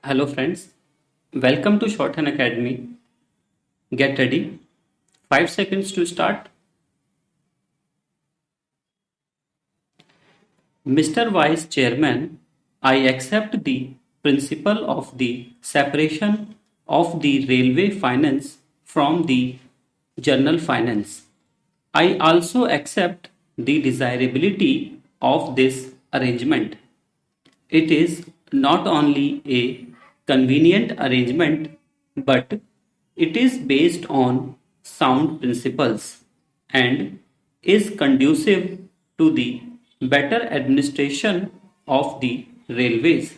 Hello friends, welcome to Shorthand Academy. Get ready. 5 seconds to start. Mr. Vice Chairman, I accept the principle of the separation of the railway finance from the general finance. I also accept the desirability of this arrangement. It is not only a convenient arrangement, but it is based on sound principles and is conducive to the better administration of the railways.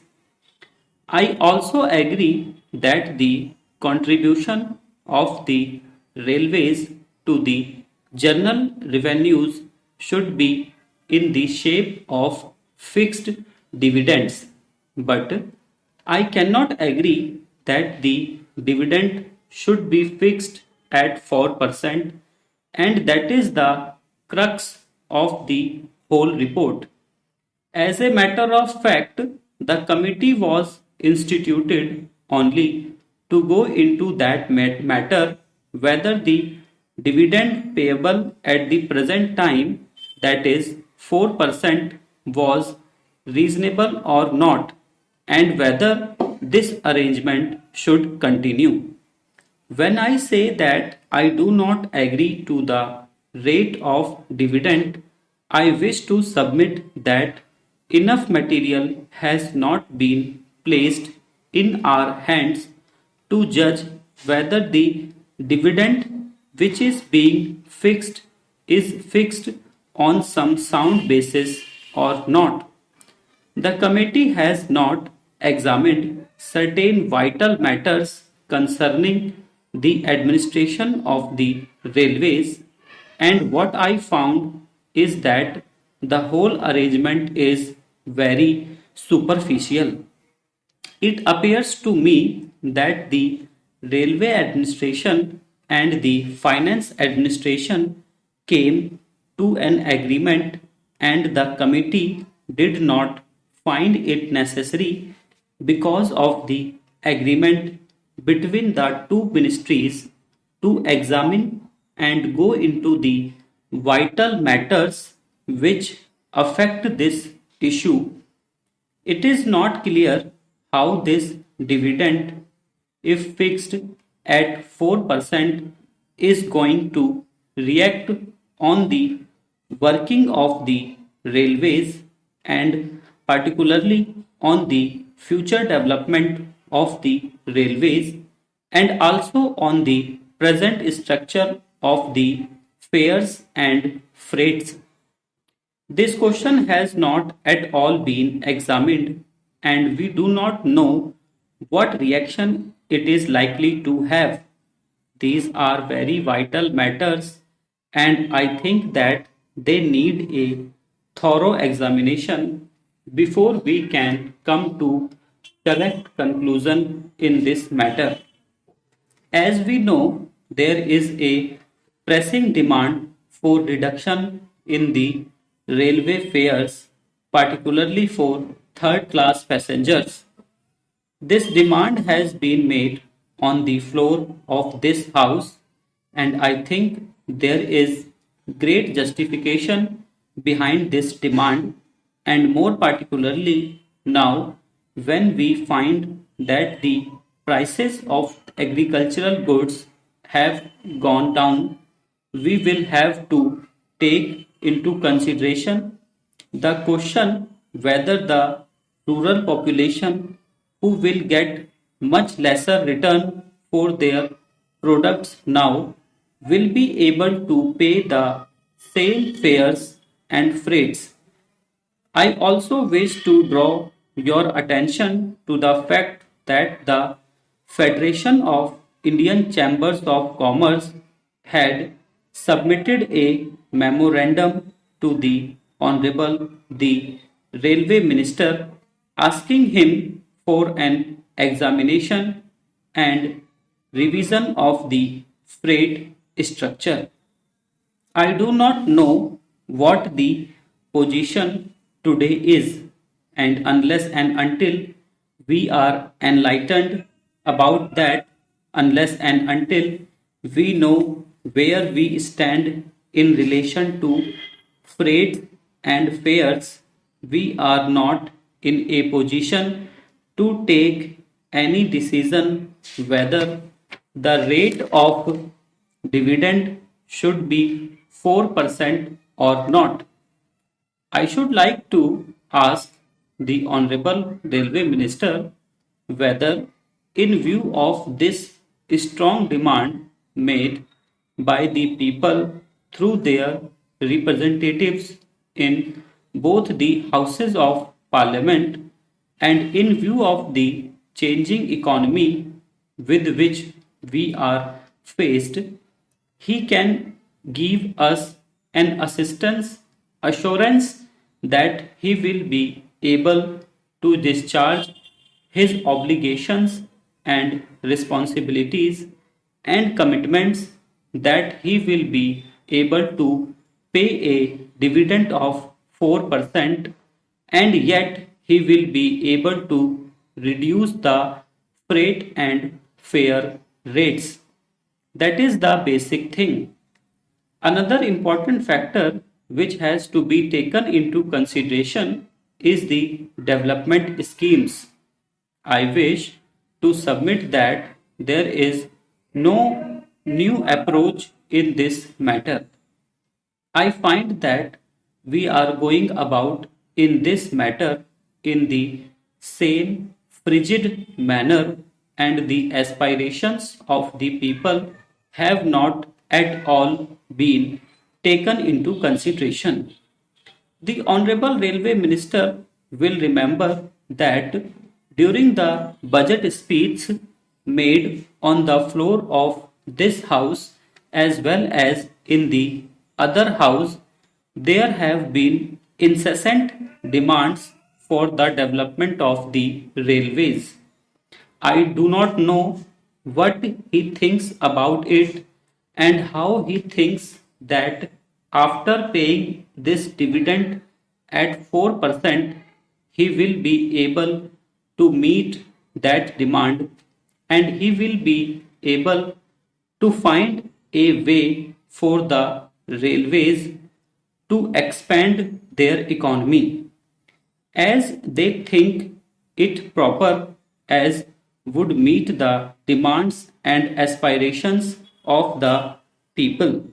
I also agree that the contribution of the railways to the general revenues should be in the shape of fixed dividends, but I cannot agree that the dividend should be fixed at 4%, and that is the crux of the whole report. As a matter of fact, the committee was instituted only to go into that matter whether the dividend payable at the present time, that is 4%, was reasonable or not, and whether this arrangement should continue. When I say that I do not agree to the rate of dividend, I wish to submit that enough material has not been placed in our hands to judge whether the dividend which is being fixed is fixed on some sound basis or not. The committee has not examined certain vital matters concerning the administration of the railways, and what I found is that the whole arrangement is very superficial. It appears to me that the railway administration and the finance administration came to an agreement, and the committee did not find it necessary because of the agreement between the two ministries to examine and go into the vital matters which affect this issue. It is not clear how this dividend, if fixed at 4%, is going to react on the working of the railways and particularly on the future development of the railways and also on the present structure of the fares and freights. This question has not at all been examined, and we do not know what reaction it is likely to have. These are very vital matters, and I think that they need a thorough examination before we can come to correct conclusion in this matter. As we know, there is a pressing demand for reduction in the railway fares, particularly for third class passengers. This demand has been made on the floor of this house, and I think there is great justification behind this demand, and more particularly now when we find that the prices of agricultural goods have gone down, we will have to take into consideration the question whether the rural population who will get much lesser return for their products now will be able to pay the same fares and freights. I also wish to draw your attention to the fact that the Federation of Indian Chambers of Commerce had submitted a memorandum to the Honorable the Railway Minister asking him for an examination and revision of the freight structure. I do not know what the position today is, and unless and until we are enlightened about that unless and until we know where we stand in relation to freight and fares, we are not in a position to take any decision whether the rate of dividend should be 4% or not. I should like to ask the Honorable Railway Minister whether, in view of this strong demand made by the people through their representatives in both the Houses of Parliament and in view of the changing economy with which we are faced, he can give us an assistance assurance that he will be able to discharge his obligations and responsibilities and commitments, that he will be able to pay a dividend of 4% and yet he will be able to reduce the freight and fare rates. That is the basic thing. Another important factor which has to be taken into consideration is the development schemes. I wish to submit that there is no new approach in this matter. I find that we are going about in this matter in the same frigid manner, and the aspirations of the people have not at all been taken into consideration. The Honorable Railway Minister will remember that during the budget speech made on the floor of this house as well as in the other house, there have been incessant demands for the development of the railways. I do not know what he thinks about it and how he thinks that after paying this dividend at 4%, he will be able to meet that demand and he will be able to find a way for the railways to expand their economy as they think it proper, as would meet the demands and aspirations of the people.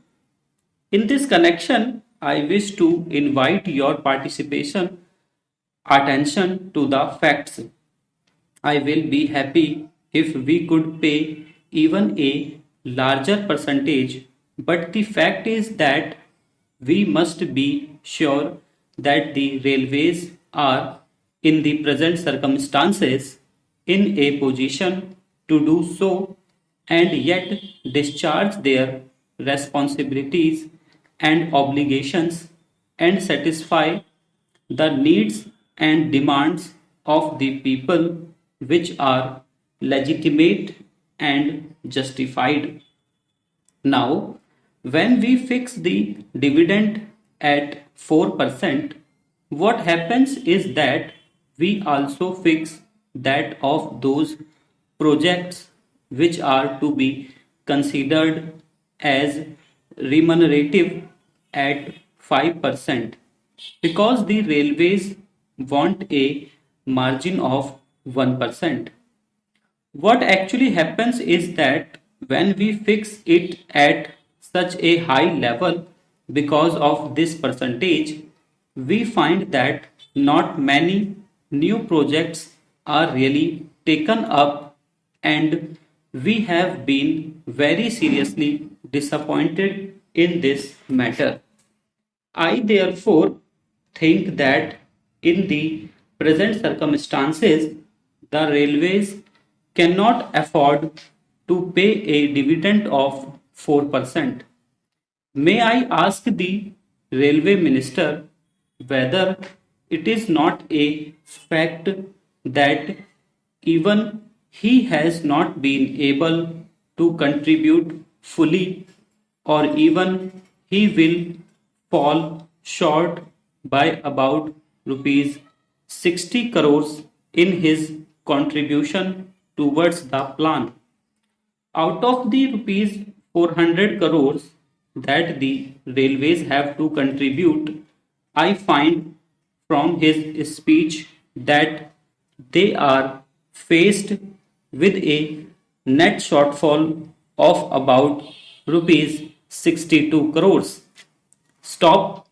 In this connection, I wish to invite your participation, attention to the facts. I will be happy if we could pay even a larger percentage, but the fact is that we must be sure that the railways are, in the present circumstances, in a position to do so and yet discharge their responsibilities and obligations and satisfy the needs and demands of the people, which are legitimate and justified. Now, when we fix the dividend at 4%, what happens is that we also fix that of those projects which are to be considered as remunerative at 5%, because the railways want a margin of 1%. What actually happens is that when we fix it at such a high level because of this percentage, we find that not many new projects are really taken up, and we have been very seriously disappointed in this matter. I therefore think that in the present circumstances, the railways cannot afford to pay a dividend of 4%. May I ask the railway minister whether it is not a fact that even he has not been able to contribute fully, or even he will fall short by about rupees 60 crores in his contribution towards the plan. Out of the rupees 400 crores that the railways have to contribute, I find from his speech that they are faced with a net shortfall of about rupees 62 crores. Stop